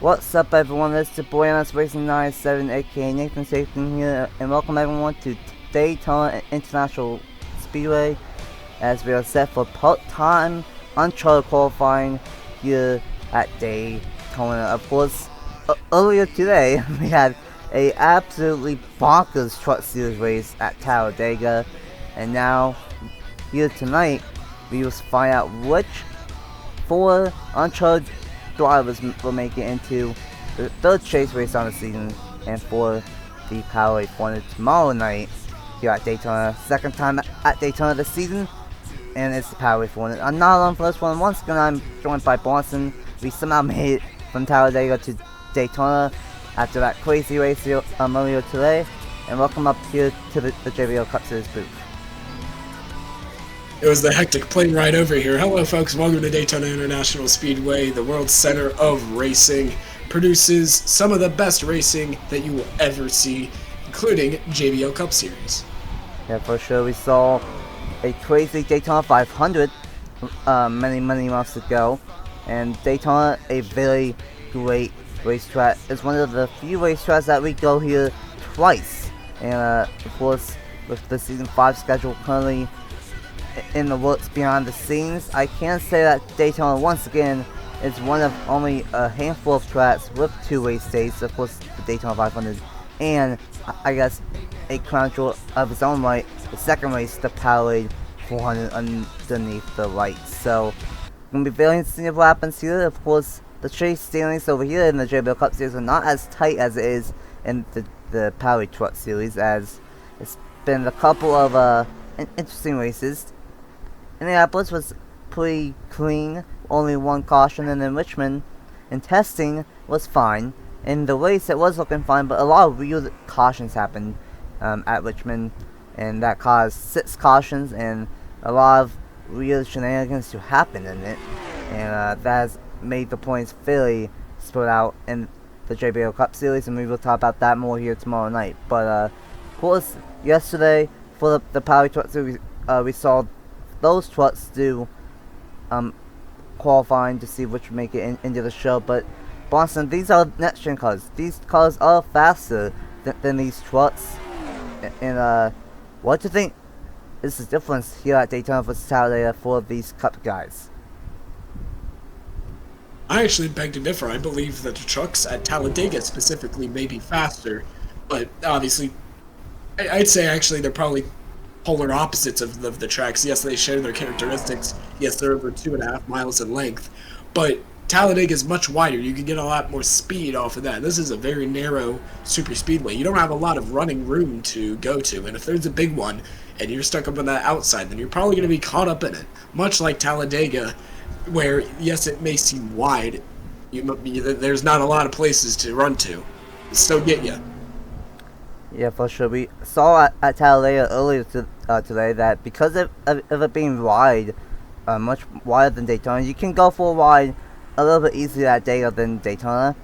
What's up, everyone? It's your boy Racing 97, aka Nathan Stapleton here, and welcome everyone to Daytona International Speedway as we are set for part-time Uncharted qualifying here at Daytona. Of course, earlier today we had a absolutely bonkers truck series race at Talladega, and now here tonight we will find out which 4 Uncharted drivers will make it into the third chase race on the season, and for the Powerade 400 tomorrow night here at Daytona. Second time at Daytona this season, and it's the Powerade 400. I'm not alone for this one. Once again, I'm joined by Boston. We somehow made it from Talladega to Daytona after that crazy race earlier today, and welcome up here to the JBL Cup Series booth. It was the hectic plane ride over here. Hello folks, welcome to Daytona International Speedway, the world's center of racing. Produces some of the best racing that you will ever see, including JBL Cup Series. Yeah, for sure. We saw a crazy Daytona 500 many months ago, and Daytona, a very great racetrack. It's one of the few racetracks that we go here twice, and of course with the season 5 schedule currently in the works behind the scenes, I can say that Daytona once again is one of only a handful of tracks with 2 race days. Of course, the Daytona 500, and I guess a crown jewel of its own right, the second race, the Powerade 400 underneath the lights. So it's gonna be very interesting what happens here. Of course, the chase standings over here in the JBL Cup Series are not as tight as it is in the Powerade Truck Series, as it's been a couple of interesting races. Indianapolis was pretty clean, only 1 caution, and then Richmond in testing was fine. In the race it was looking fine, but a lot of real cautions happened at Richmond, and that caused 6 cautions and a lot of real shenanigans to happen in it, and that has made the points fairly spread out in the JBL Cup Series, and we will talk about that more here tomorrow night. But of course, yesterday for the Power Truck Series, we saw those trucks do qualifying to see which would make it into the show. But Boston, these are next gen cars. These cars are faster than these trucks. And what do you think is the difference here at Daytona versus Talladega for these Cup guys? I actually beg to differ. I believe that the trucks at Talladega specifically may be faster, but obviously, I'd say actually they're probably polar opposites of the tracks. Yes, they share their characteristics. Yes, they're over 2.5 miles in length, but Talladega is much wider. You can get a lot more speed off of that. This is a very narrow super speedway. You don't have a lot of running room to go to, and if there's a big one and you're stuck up on that outside, then you're probably going to be caught up in it. Much like Talladega, where yes, it may seem wide, there's not a lot of places to run to. It'll still get you. Yeah, for sure. We saw at Talladega earlier today that because of it being wide, much wider than Daytona, you can go for a wide a little bit easier at Daytona than Daytona.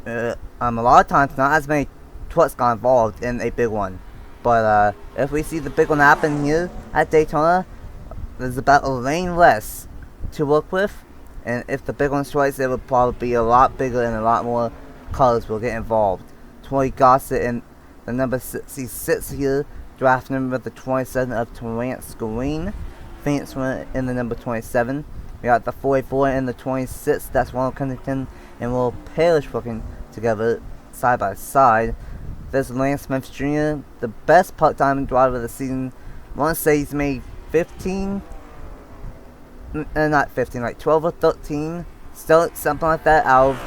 A lot of times, not as many trucks got involved in a big one. But if we see the big one happen here at Daytona, there's about a lane less to work with. And if the big one strikes, it would probably be a lot bigger and a lot more cars will get involved. Troy Gossett and the number 66 here, draft number the 27 of Terrence Green. Phoenix went in the number 27. We got the 44 and the 26. That's Ronald Kennington and Will Parrish working together side by side. There's Lance Smith Jr., the best part-time driver of the season. I want to say he's made 15, not 15, like 12 or 13, still something like that, out of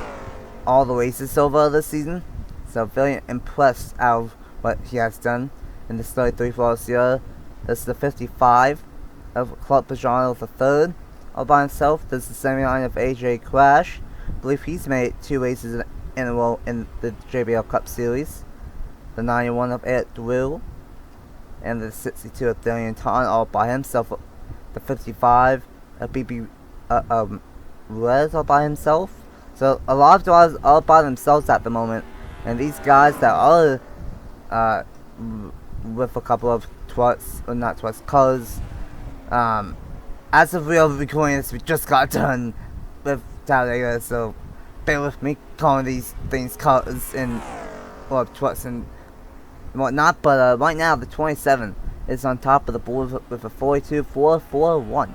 all the races so far this season. So very impressed out of what he has done in this 33 for Sierra. This is the 55 of Clark Pajano III all by himself. This is the 79 of AJ Crash. I believe he's made 2 races in a row in the JBL Cup Series. The 91 of Eric Drill. And the 62 of Darian Ton all by himself. The 55 of BB Rez all by himself. So a lot of drivers all by themselves at the moment. And these guys that are with a couple of trucks, or not trucks, cars, as of real recording this, we just got done with Talladega, so bear with me calling these things cars and trucks and whatnot, but right now the 27 is on top of the board with a 42.441.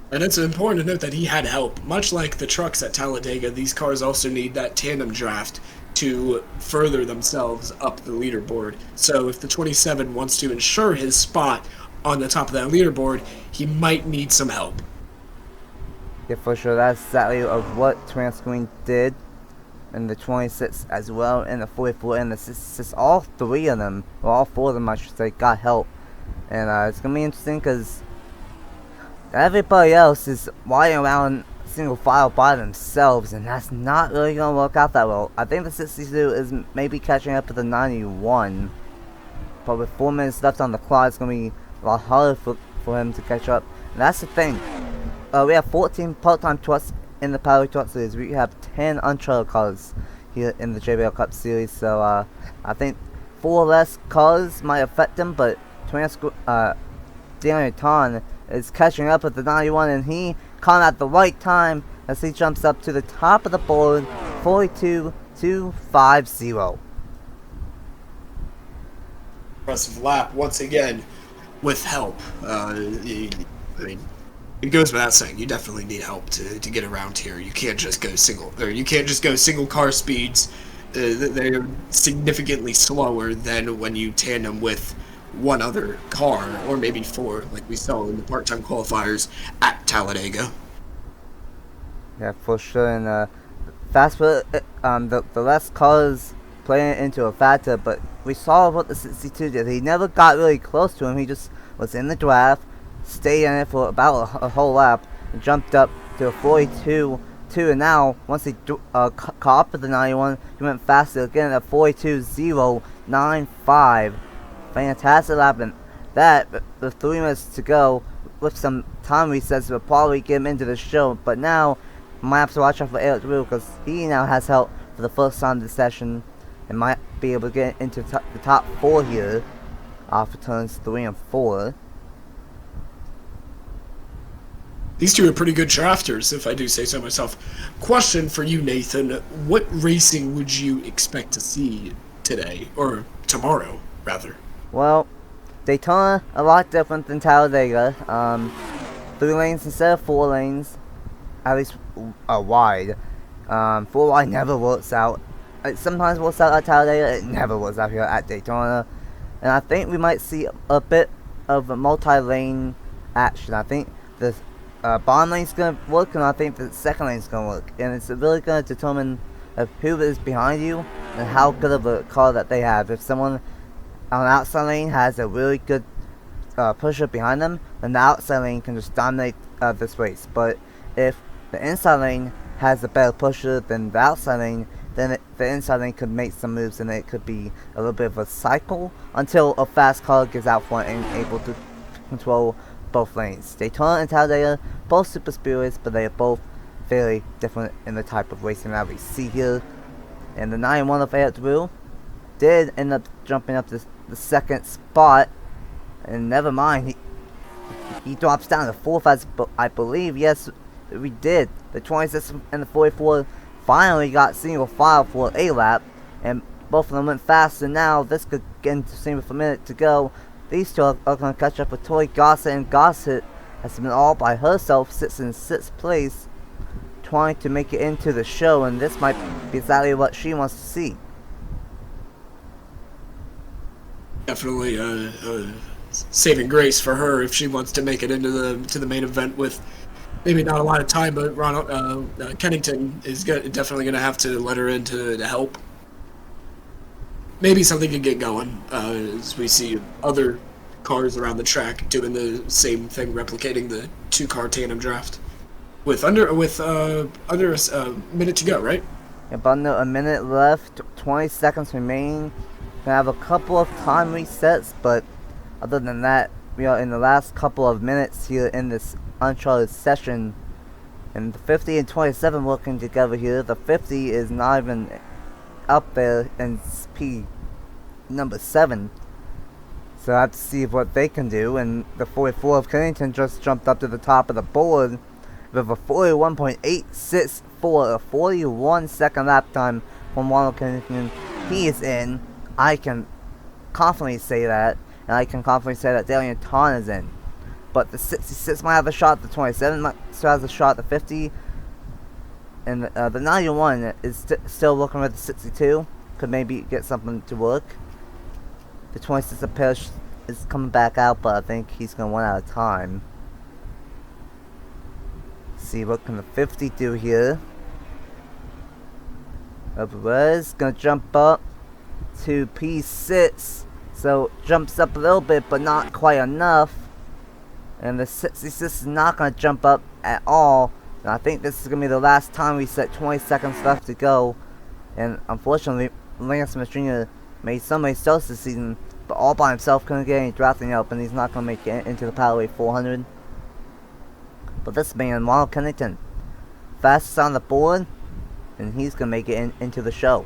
And it's important to note that he had help. Much like the trucks at Talladega, these cars also need that tandem draft to further themselves up the leaderboard. So if the 27 wants to ensure his spot on the top of that leaderboard, he might need some help. Yeah, for sure. That's exactly of what Transcreen did, and the 26 as well, and the 44 and the 66. All three of them, or all four of them, I should say, got help. And it's gonna be interesting because everybody else is riding around single file by themselves, and that's not really gonna work out that well. I think the 62 is maybe catching up to the 91, but with 4 minutes left on the clock, it's gonna be a lot harder for him to catch up. And that's the thing. We have 14 part-time trucks in the Powerade Truck Series. We have 10 Uncharted cars here in the JBL Cup Series. So I think 4 less cars might affect him, but Daytona is catching up with the 91, and he caught at the right time as he jumps up to the top of the board, 42.250. Impressive lap once again with help. I mean, it goes without saying, you definitely need help to get around here. You can't just go single car speeds. They're significantly slower than when you tandem with one other car, or maybe 4, like we saw in the part-time qualifiers at Talladega. Yeah, for sure. And faster, the less cars playing into a factor, but we saw what the 62 did. He never got really close to him. He just was in the draft, stayed in it for about a whole lap, and jumped up to a 42.2, and now once he caught up with the 91, he went faster again at 42.095. Fantastic lap, and that with 3 minutes to go, with some time resets, will probably get him into the show. But now I might have to watch out for Eric Drew, because he now has help for the first time this session and might be able to get into the top 4 here after turns 3 and 4. These two are pretty good drafters, if I do say so myself. Question for you, Nathan. What racing would you expect to see today, or tomorrow, rather? Well, Daytona, a lot different than Talladega. 3 lanes instead of 4 lanes, at least wide. 4 wide never works out. It sometimes works out at Talladega, it never works out here at Daytona. And I think we might see a bit of a multi-lane action. I think the bottom lane's going to work, and I think the second lane's going to work. And it's really going to determine who is behind you and how good of a car that they have. If someone on the outside lane has a really good pusher behind them, then the outside lane can just dominate this race. But if the inside lane has a better pusher than the outside lane, then the inside lane could make some moves, and it could be a little bit of a cycle until a fast car gets out front and able to control both lanes. Daytona and Talladega, both super speedways, but they are both very different in the type of racing that we see here. And the 91 of Eric Drew did end up jumping up to the second spot, and never mind, he drops down to 4th, I believe. Yes, we did. The 26 and the 44 finally got single file for a lap, and both of them went faster. Now this could get into single for a minute to go. These two are going to catch up with Tori Gossett, and Gossett has been all by herself, sits in 6th place, trying to make it into the show, and this might be exactly what she wants to see. Definitely saving grace for her if she wants to make it into the main event with maybe not a lot of time, but Kennington is definitely going to have to let her in to help. Maybe something can get going as we see other cars around the track doing the same thing, replicating the 2-car tandem draft with under a minute to go, right? Yep, under a minute left, 20 seconds remain. Gonna have a couple of time resets, but other than that, we are in the last couple of minutes here in this Uncharted session. And the 50 and 27 working together here. The 50 is not even up there in speed number 7. So I have to see what they can do. And the 44 of Kennington just jumped up to the top of the board with a 41.86 for a 41-second lap time from Ronald Kennington. He is in. I can confidently say that, and I can confidently say that Daytona is in. But the 66 might have a shot, the 27 might still has a shot, the 50, and the 91 is still working with the 62. Could maybe get something to work. The 26 appears is coming back out, but I think he's going to run out of time. See what can the 50 do here. Perez going to jump up to P6. So jumps up a little bit, but not quite enough. And the 66 is not going to jump up at all. And I think this is going to be the last time we set 20 seconds left to go. And unfortunately, Lance Mastrina made so many starts this season, but all by himself, couldn't get any drafting help, and he's not going to make it into the Powerade 400. But this man, Ronald Kennington, fastest on the board, and he's going to make it into the show.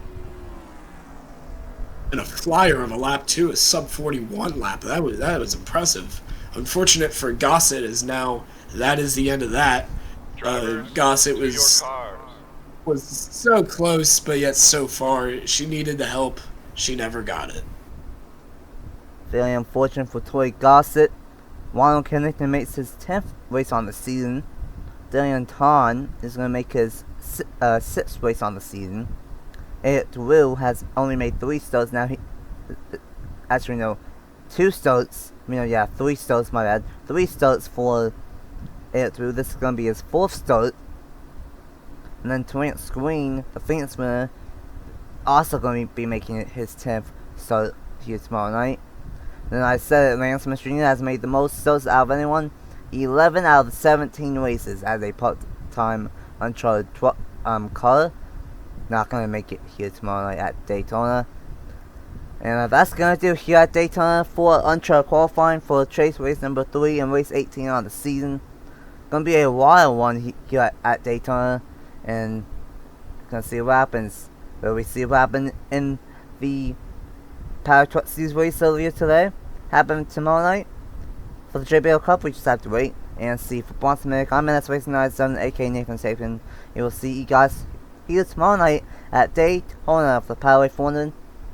And a flyer of a lap too, a sub 41 lap. That was impressive. Unfortunate for Gossett is now that is the end of that. Gossett was so close, but yet so far. She needed the help. She never got it. Very unfortunate for Tori Gossett. Ronald Kennington makes his 10th race on the season. Dillon Ton is going to make his 6th race on the season. Eric Drew has only made 3 starts now. Actually, no, 2 starts. Yeah, 3 starts, my bad. 3 starts for Eric Drew. This is going to be his 4th start. And then Terrence Green, the Phoenix winner, also going to be making his 10th start here tomorrow night. And then I said it, Lance Mastrina has made the most starts out of anyone. 11 out of the 17 races as a part-time Uncharted car. Not going to make it here tomorrow night at Daytona. And that's going to do here at Daytona for Uncharted qualifying for chase race number 3 and race 18 on the season. Going to be a wild one here at Daytona. And going to see what happens. Will we see what happened in the Power Truck Series race earlier today? Happen tomorrow night? For the JBL Cup, we just have to wait and see. For Bronson Medic, I'm NS Racing 97, aka Nathan Stapleton. We will see you guys here tomorrow night at Daytona for the Powerade 400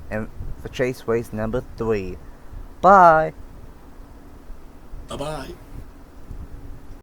and for chase race number 3. Bye! Bye-bye.